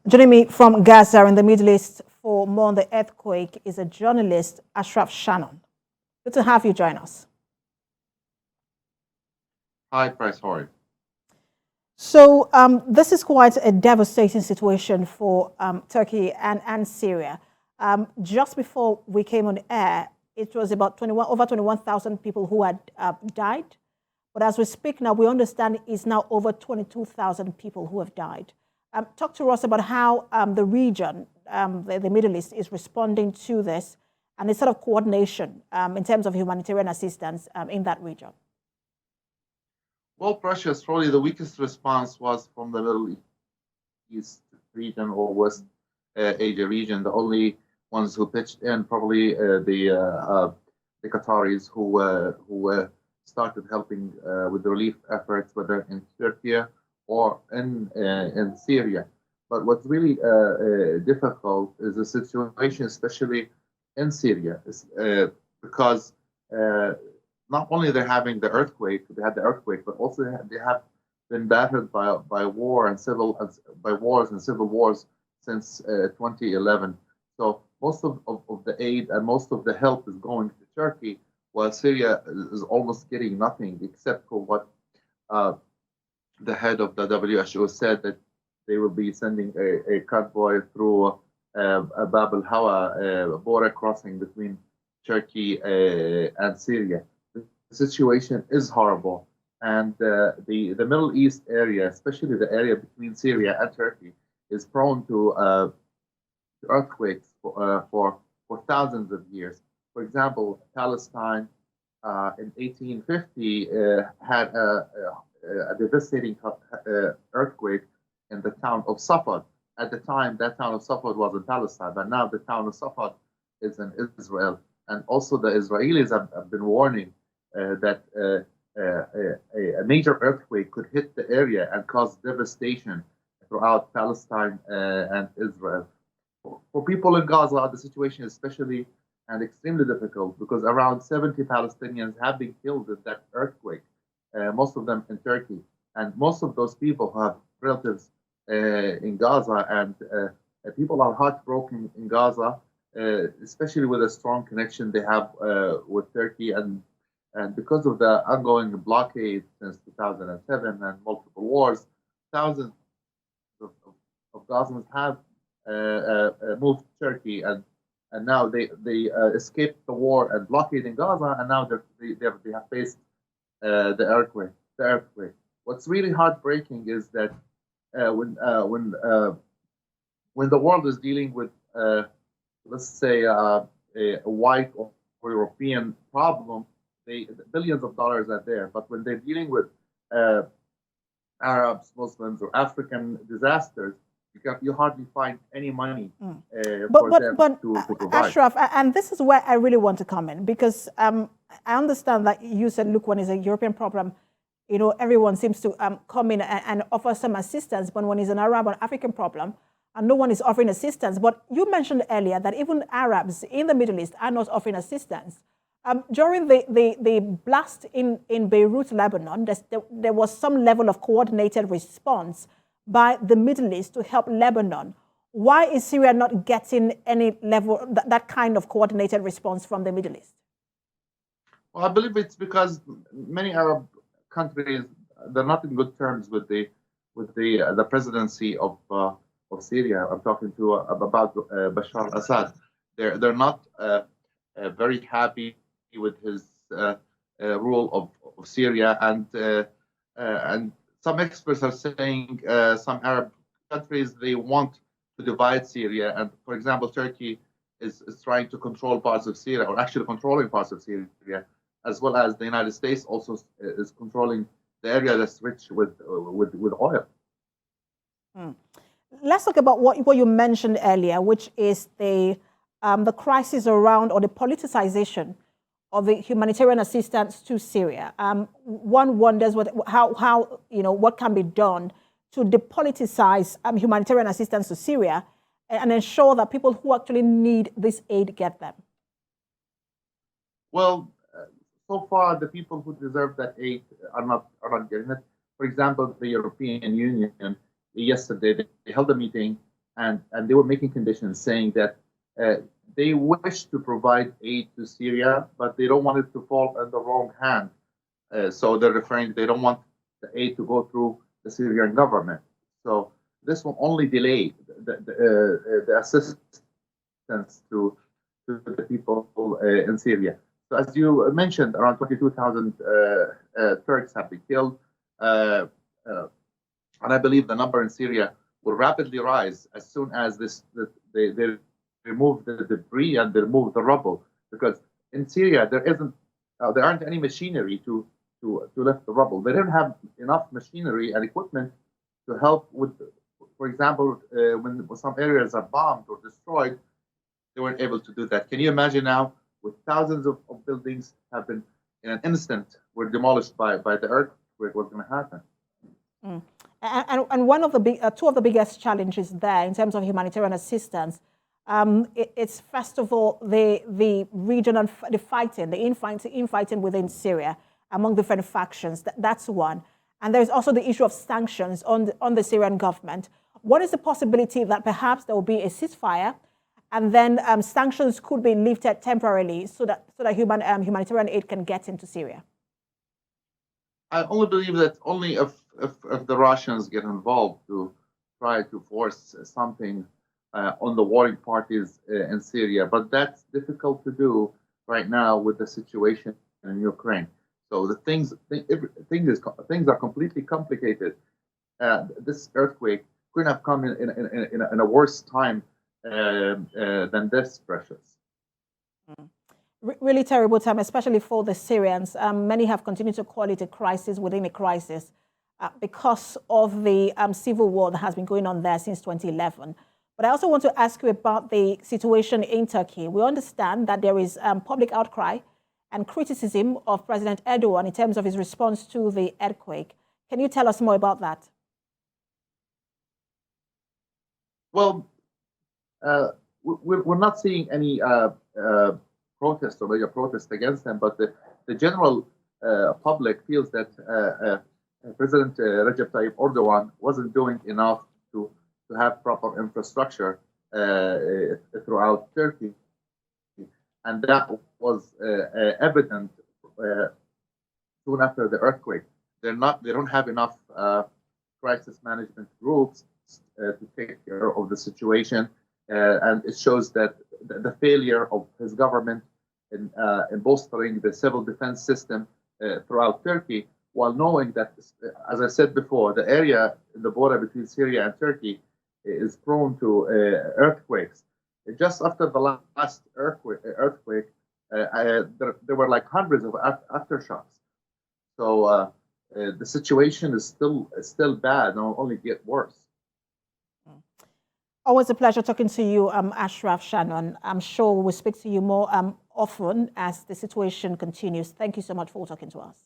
Joining me from Gaza in the Middle East for more on the earthquake is a journalist, Ashraf Shannon. Good to have you join us. Hi, Price. How are you? So this is quite a devastating situation for Turkey and Syria. Just before we came on air, it was about over 21,000 people who had died. But as we speak now, we understand it's now over 22,000 people who have died. Talk to us about how the region, the Middle East, is responding to this and the sort of coordination in terms of humanitarian assistance in that region. Well, Precious, probably the weakest response was from the Middle East region or West Asia region. The only ones who pitched in probably the Qataris who started helping with the relief efforts, whether in Turkey or in Syria. But what's really difficult is the situation, especially in Syria, because not only they're having they had the earthquake, but also they have been battered by war and by wars and civil wars since 2011. So most of the aid and most of the help is going to Turkey, while Syria is almost getting nothing except for what uh, the head of the WHO said, that they will be sending a convoy through a Bab al Hawa border crossing between Turkey and Syria. The situation is horrible, and the Middle East area, especially the area between Syria and Turkey, is prone to earthquakes for thousands of years. For example, Palestine in 1850 had a devastating earthquake in the town of Safad. At the time, that town of Safad was in Palestine, but now the town of Safad is in Israel. And also, the Israelis have been warning that a major earthquake could hit the area and cause devastation throughout Palestine and Israel. For people in Gaza, the situation is especially and extremely difficult because around 70 Palestinians have been killed in that earthquake, most of them in Turkey. And most of those people who have relatives in Gaza, and people are heartbroken in Gaza, especially with a strong connection they have with Turkey. And because of the ongoing blockade since 2007 and multiple wars, thousands of Gazans have moved to Turkey, and now they escaped the war and blockade in Gaza, and now they have faced the earthquake. The earthquake. What's really heartbreaking is that when the world is dealing with let's say a white or European problem, the billions of dollars are there. But when they're dealing with uh, Arabs, Muslims, or African disasters, you hardly find any money But for but them but to provide. Ashraf, and this is where I really want to come in because I understand that you said, look, when it's a European problem, everyone seems to come in and offer some assistance. But when it's an Arab or African problem, and no one is offering assistance. But you mentioned earlier that even Arabs in the Middle East are not offering assistance. During the blast in Beirut, Lebanon, there was some level of coordinated response by the Middle East to help Lebanon. Why is Syria not getting any level, that kind of coordinated response from the Middle East? Well, I believe it's because many Arab countries, they're not in good terms with the presidency of Syria. I'm talking to about Bashar al-Assad. They're not very happy with his rule of Syria, and some experts are saying some Arab countries, they want to divide Syria, and for example, Turkey is trying to control parts of Syria, or actually controlling parts of Syria, as well as the United States also is controlling the area that's rich with oil. Hmm. Let's talk about what you mentioned earlier, which is the crisis around, or the politicization of the humanitarian assistance to Syria. One wonders how what can be done to depoliticize humanitarian assistance to Syria and ensure that people who actually need this aid get them. Well, so far the people who deserve that aid are not getting it. For example, the European Union yesterday they held a meeting and they were making conditions saying that they wish to provide aid to Syria, but they don't want it to fall in the wrong hand. So they're referring, they don't want the aid to go through the Syrian government. So this will only delay the assistance to the people in Syria. So as you mentioned, around 22,000 Turks have been killed. And I believe the number in Syria will rapidly rise as soon as they remove the debris and they remove the rubble. Because in Syria, there aren't any machinery to lift the rubble. They don't have enough machinery and equipment to help with, for example, when some areas are bombed or destroyed, they weren't able to do that. Can you imagine now, with thousands of buildings have been, in an instant, were demolished by the earthquake, what's going to happen? Mm. And one of the two of the biggest challenges there in terms of humanitarian assistance, it's first of all the regional infighting within Syria among different factions. That's one. And there's also the issue of sanctions on the Syrian government. What is the possibility that perhaps there will be a ceasefire and then sanctions could be lifted temporarily so that humanitarian aid can get into Syria? I only believe that only if the Russians get involved to try to force something on the warring parties in Syria, but that's difficult to do right now with the situation in Ukraine. So things are completely complicated. This earthquake couldn't have come in a worse time than this, Precious. Really terrible time, especially for the Syrians. Many have continued to call it a crisis within a crisis because of the civil war that has been going on there since 2011. But I also want to ask you about the situation in Turkey. We understand that there is public outcry and criticism of President Erdogan in terms of his response to the earthquake. Can you tell us more about that? Well, we're not seeing any protest or major protest against them, but the general public feels that President Recep Tayyip Erdogan wasn't doing enough to have proper infrastructure throughout Turkey. And that was evident soon after the earthquake. They don't have enough crisis management groups to take care of the situation, and it shows that the failure of his government in bolstering the civil defense system throughout Turkey, while knowing that, as I said before, the area in the border between Syria and Turkey is prone to earthquakes. Just after the last earthquake, there were like hundreds of aftershocks. So the situation is still bad, and will only get worse. Always a pleasure talking to you, Ashraf Shannon. I'm sure we'll speak to you more often as the situation continues. Thank you so much for talking to us.